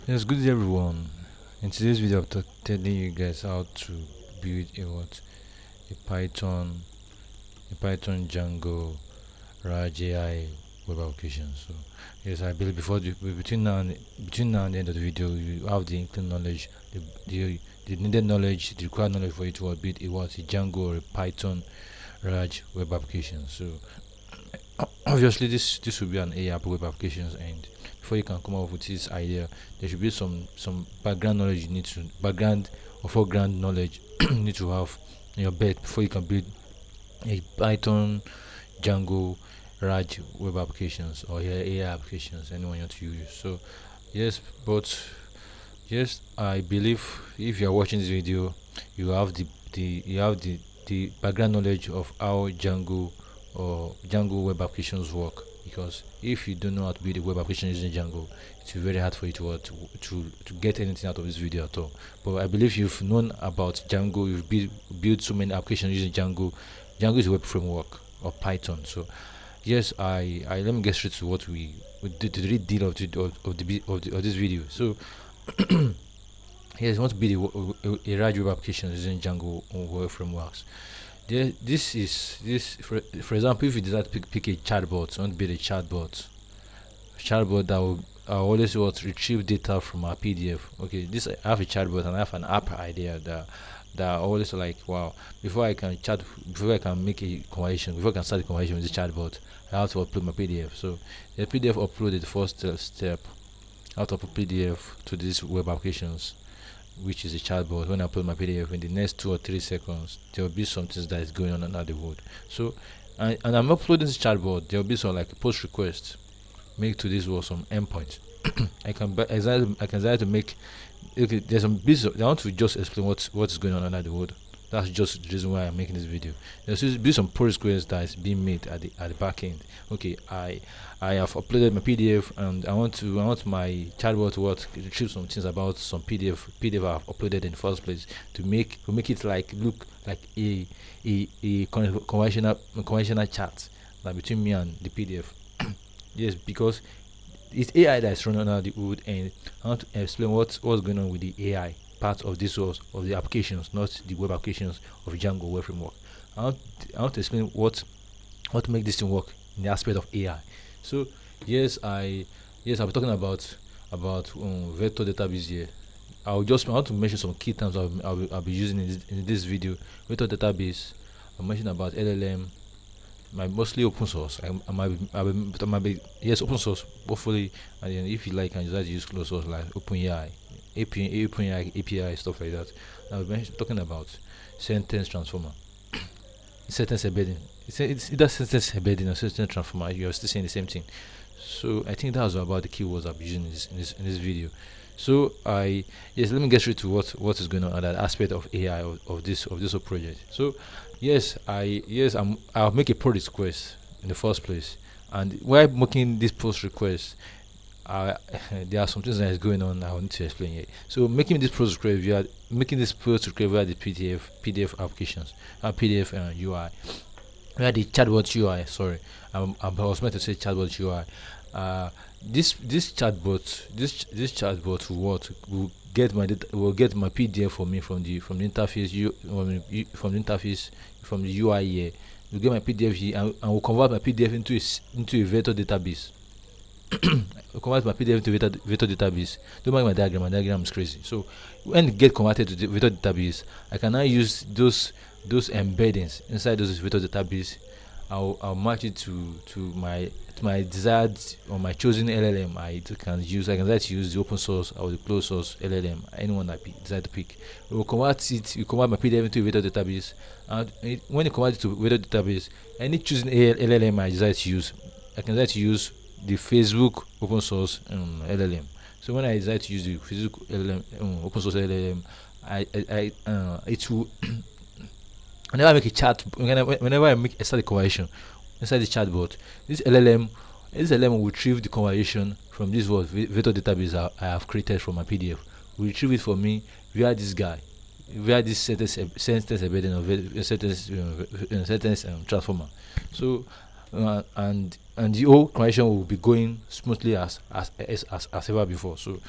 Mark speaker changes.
Speaker 1: Yes, good day everyone. In today's video, I'm telling you guys how to build a Python, Django, Raj AI web application. So, yes, I believe between now and the end of the video, you have the included knowledge, the needed knowledge, the required knowledge for you to build a Django or a Python Raj web application. So, obviously this will be an AI web applications, and before you can come up with this idea, there should be some background knowledge background or foreground knowledge you need to have in your bed before you can build a Python, Django, Raj web applications or AI applications anyone you want to use. So yes, but yes, I believe if you are watching this video, you have the background knowledge of how Django web applications work. Because if you don't know how to build a web application using Django, it's very hard for you to get anything out of this video at all. But I believe you've known about Django, you've built so many applications using Django. Django is a web framework or Python. So yes, I let me get straight to what we did the real deal of this video. So yes, I want to build a large web application using Django or web frameworks. For example, if you decide to pick a chatbot, I want to build a chatbot that will always want to retrieve data from our PDF. Okay, this I have a chatbot and I have an app idea that always like, wow, before I can make a conversation, before I can start the conversation with this chatbot, I have to upload my PDF. So the PDF uploaded the first step. I have to upload PDF to these web applications, which is a chatbot. When I upload my PDF, in the next 2 or 3 seconds, there will be something that is going on under the hood. So, and I'm uploading this chatbot. There will be some like post request make to this or some endpoint. I can decide to make. Okay, there's some bits. I want to just explain what's going on under the hood. That's just the reason why I'm making this video. There's be some pull request that is being made at the back end. Okay, I have uploaded my PDF and I want my chatbot to retrieve some things about some PDF I've uploaded in the first place to make it like look like a conventional chat like between me and the PDF. Yes, because it's AI that is running under the hood, and I want to explain what's going on with the AI part of this source of the applications, not the web applications of Django web framework. I want to explain what to make this thing work in the aspect of AI. So I'll be talking about vector database here. I want to mention some key terms I'll be using in this video. Vector database. I'll mention about LLM. My mostly open source. I might be yes, open source. Hopefully, and then if you like, I can just use closed source like OpenAI, API, stuff like that. Now we're talking about sentence transformer, sentence embedding. It's either sentence embedding or sentence transformer. You are still saying the same thing. So I think that's about the keywords I'll be using in this video. So let me get straight to what is going on at that aspect of AI of this whole project. So I'll make a pull request in the first place, and while making this post request, there are some things that is going on I need to explain here. So making this post request via the PDF applications, PDF UI, where the chatbot UI. Sorry, I was meant to say chatbot UI. This chatbot will get my PDF for me from the interface from the UI here. You get my PDF here and will convert my PDF into a vector database. Convert my PDF into vector database. Don't mind my diagram. My diagram is crazy. So when it get converted to the vector database, I can now use those embeddings inside those vector database. I'll match it to my desired or my chosen LLM. I can decide to use the open source or the closed source LLM, anyone I decide to pick. You convert my PDF into a vector database, and when you convert it to vector database, any chosen LLM I decide to use, I can decide to use the Facebook open source LLM. So when I decide to use the Facebook LLM, open source LLM, it will whenever I make a chat, whenever I start a conversation inside the chatbot, this LLM will retrieve the conversation from this vector database I have created from my PDF. Will retrieve it for me via this guy, via this sentence embedding or sentence transformer. So and the whole conversation will be going smoothly as ever before. So